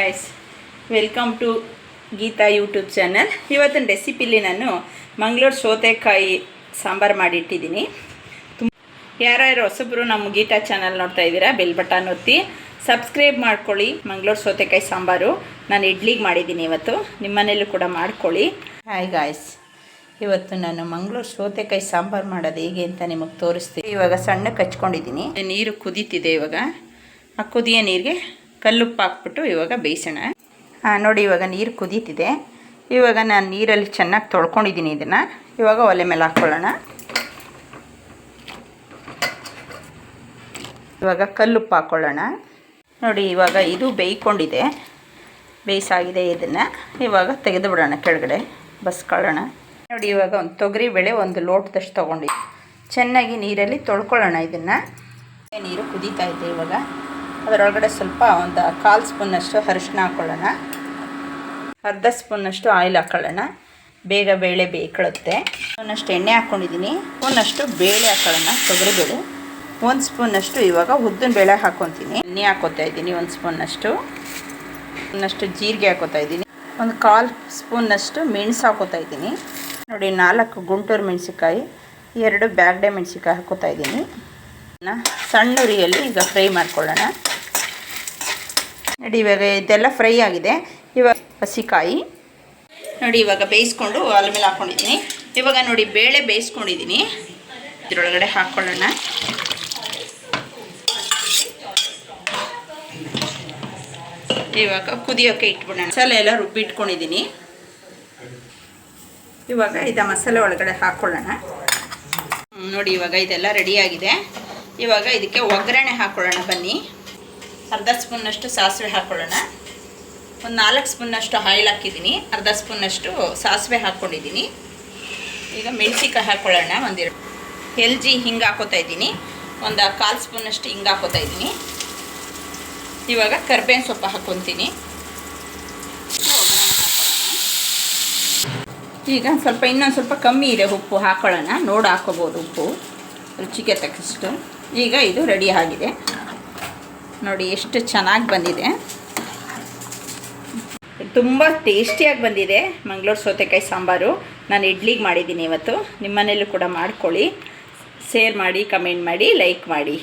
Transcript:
Guys, welcome to Geetha YouTube channel. ಇವತ್ತಿನ ರೆಸಿಪಿಲಿ ನಾನು ಮಂಗಳೂರು ಸೌತೆಕಾಯಿ ಸಾಂಬಾರು ಮಾಡಿಟ್ಟಿದ್ದೀನಿ. ಯಾರ್ಯಾರು ಹೊಸಬ್ರು ನಮ್ಮ ಗೀತಾ ಚಾನಲ್ ನೋಡ್ತಾ ಇದ್ದೀರಾ, ಬೆಲ್ ಬಟನ್ ಒತ್ತಿ ಸಬ್ಸ್ಕ್ರೈಬ್ ಮಾಡ್ಕೊಳ್ಳಿ. ಮಂಗಳೂರು ಸೌತೆಕಾಯಿ ಸಾಂಬಾರು ನಾನು ಇಡ್ಲಿಗೆ ಮಾಡಿದ್ದೀನಿ. ಇವತ್ತು ನಿಮ್ಮ ಮನೇಲೂ ಕೂಡ ಮಾಡ್ಕೊಳ್ಳಿ. ಹಾಯ್ ಗಾಯ್ಸ್, ಇವತ್ತು ನಾನು ಮಂಗಳೂರು ಸೌತೆಕಾಯಿ ಸಾಂಬಾರು ಮಾಡೋದು ಹೇಗೆ ಅಂತ ನಿಮಗೆ ತೋರಿಸ್ತೀನಿ. ಇವಾಗ ಸಣ್ಣಕ್ಕೆ ಹಚ್ಕೊಂಡಿದ್ದೀನಿ. ನೀರು ಕುದೀತಿದೆ. ಇವಾಗ ಆ ಕುದಿಯೋ ನೀರಿಗೆ ಕಲ್ಲುಪ್ಪು ಹಾಕ್ಬಿಟ್ಟು ಇವಾಗ ಬೇಯಿಸೋಣ. ನೋಡಿ, ಇವಾಗ ನೀರು ಕುದೀತಿದೆ. ಇವಾಗ ನಾನು ನೀರಲ್ಲಿ ಚೆನ್ನಾಗಿ ತೊಳ್ಕೊಂಡಿದ್ದೀನಿ. ಇದನ್ನು ಇವಾಗ ಒಲೆ ಮೇಲೆ ಹಾಕ್ಕೊಳ್ಳೋಣ. ಇವಾಗ ಕಲ್ಲುಪ್ಪು ಹಾಕ್ಕೊಳ್ಳೋಣ. ನೋಡಿ, ಇವಾಗ ಇದು ಬೇಯ್ಕೊಂಡಿದೆ, ಬೇಯಿಸಾಗಿದೆ. ಇದನ್ನು ಇವಾಗ ತೆಗೆದು ಬಿಡೋಣ, ಕೆಳಗಡೆ ಬಸ್ಕೊಳ್ಳೋಣ. ನೋಡಿ, ಇವಾಗ ಒಂದು ತೊಗರಿಬೇಳೆ ಒಂದು ಲೋಟದಷ್ಟು ತೊಗೊಂಡಿದ್ದೆ. ಚೆನ್ನಾಗಿ ನೀರಲ್ಲಿ ತೊಳ್ಕೊಳ್ಳೋಣ. ಇದನ್ನು ನೀರು ಕುದೀತಾ ಇದೆ. ಇವಾಗ ಅದರೊಳಗಡೆ ಸ್ವಲ್ಪ ಒಂದು 1/4 ಸ್ಪೂನಷ್ಟು ಅರಿಶಿನ ಹಾಕ್ಕೊಳ್ಳೋಣ. ಅರ್ಧ ಸ್ಪೂನಷ್ಟು ಆಯಿಲ್ ಹಾಕ್ಕೊಳ್ಳೋಣ. ಬೇಗ ಬೇಳೆ ಬೇಯ್ಕೊಳ್ಳುತ್ತೆ. ಸ್ಪೂನಷ್ಟು ಎಣ್ಣೆ ಹಾಕ್ಕೊಂಡಿದ್ದೀನಿ. ಸ್ಪೂನಷ್ಟು ಬೇಳೆ ಹಾಕ್ಕೊಳ್ಳೋಣ, ತೊಗರಿಬೇಳೆ. 1 ಸ್ಪೂನಷ್ಟು ಇವಾಗ ಉದ್ದಿನ ಬೇಳೆ ಹಾಕ್ಕೊತೀನಿ. ಎಣ್ಣೆ ಹಾಕ್ಕೋತಾ ಇದ್ದೀನಿ. 1 ಸ್ಪೂನಷ್ಟು ಜೀರಿಗೆ ಹಾಕ್ಕೋತಾ ಇದ್ದೀನಿ. ಒಂದು 1/4 ಸ್ಪೂನಷ್ಟು ಮೆಣಸು ಹಾಕ್ಕೋತಾ ಇದ್ದೀನಿ. ನೋಡಿ, 4 ಗುಂಟೂರು ಮೆಣಸಿಕಾಯಿ, 2 ಬ್ಯಾಗಡೆ ಮೆಣಸಿಕಾಯಿ ಹಾಕ್ಕೋತಾ ಇದ್ದೀನಿ. ಸಣ್ಣ ಉರಿಯಲ್ಲಿ ಈಗ ಫ್ರೈ ಮಾಡ್ಕೊಳ್ಳೋಣ. ನೋಡಿ, ಇವಾಗ ಇದೆಲ್ಲ ಫ್ರೈ ಆಗಿದೆ. ಇವಾಗ ಹಸಿಕಾಯಿ ನೋಡಿ ಇವಾಗ ಬೇಯಿಸ್ಕೊಂಡು ಒಲೆ ಮೇಲೆ ಹಾಕ್ಕೊಂಡಿದ್ದೀನಿ. ಇವಾಗ ನೋಡಿ, ಬೇಳೆ ಬೇಯಿಸ್ಕೊಂಡಿದ್ದೀನಿ. ಇದರೊಳಗಡೆ ಹಾಕ್ಕೊಳ್ಳೋಣ. ಇವಾಗ ಕುದಿಯೋಕ್ಕೆ ಇಟ್ಬಿಡೋಣ. ಮಸಾಲೆ ಎಲ್ಲ ರುಬ್ಬಿಟ್ಕೊಂಡಿದ್ದೀನಿ. ಇವಾಗ ಇದು ಮಸಾಲೆ ಒಳಗಡೆ ಹಾಕ್ಕೊಳ್ಳೋಣ. ನೋಡಿ, ಇವಾಗ ಇದೆಲ್ಲ ರೆಡಿಯಾಗಿದೆ. ಇವಾಗ ಇದಕ್ಕೆ ಒಗ್ಗರಣೆ ಹಾಕ್ಕೊಳ್ಳೋಣ. ಬನ್ನಿ, ಅರ್ಧ ಸ್ಪೂನಷ್ಟು ಸಾಸಿವೆ ಹಾಕ್ಕೊಳ್ಳೋಣ. ಒಂದು 4 ಸ್ಪೂನಷ್ಟು ಆಯಿಲ್ ಹಾಕಿದ್ದೀನಿ. ಅರ್ಧ ಸ್ಪೂನಷ್ಟು ಸಾಸಿವೆ ಹಾಕ್ಕೊಂಡಿದ್ದೀನಿ. ಈಗ ಮೆಣಸಿಕಾಯಿ ಹಾಕ್ಕೊಳ್ಳೋಣ. ಒಂದೆರಡು LG ಹಿಂಗೆ ಹಾಕೋತಾ ಇದ್ದೀನಿ. ಒಂದು 1/4 ಸ್ಪೂನಷ್ಟು ಹಿಂಗೆ ಹಾಕೋತಾ ಇದ್ದೀನಿ. ಇವಾಗ ಕರ್ಬೇವಿನ ಸೊಪ್ಪು ಹಾಕ್ಕೊತೀನಿ. ಈಗ ಸ್ವಲ್ಪ ಇನ್ನೊಂದು ಸ್ವಲ್ಪ ಕಮ್ಮಿ ಇದೆ ಉಪ್ಪು, ಹಾಕ್ಕೊಳ್ಳೋಣ. ನೋಡಿ ಹಾಕ್ಕೋಬೋದು ಉಪ್ಪು ರುಚಿಗೆ ತಕ್ಕಷ್ಟು. ಈಗ ಇದು ರೆಡಿ ಆಗಿದೆ. ನೋಡಿ ಎಷ್ಟು ಚೆನ್ನಾಗಿ ಬಂದಿದೆ. ತುಂಬ ಟೇಸ್ಟಿಯಾಗಿ ಬಂದಿದೆ ಮಂಗಳೂರು ಸೌತೆಕಾಯಿ ಸಾಂಬಾರು. ನಾನು ಇಡ್ಲಿಗೆ ಮಾಡಿದ್ದೀನಿ ಇವತ್ತು. ನಿಮ್ಮ ಮನೇಲೂ ಕೂಡ ಮಾಡ್ಕೊಳ್ಳಿ. ಶೇರ್ ಮಾಡಿ, ಕಮೆಂಟ್ ಮಾಡಿ, ಲೈಕ್ ಮಾಡಿ.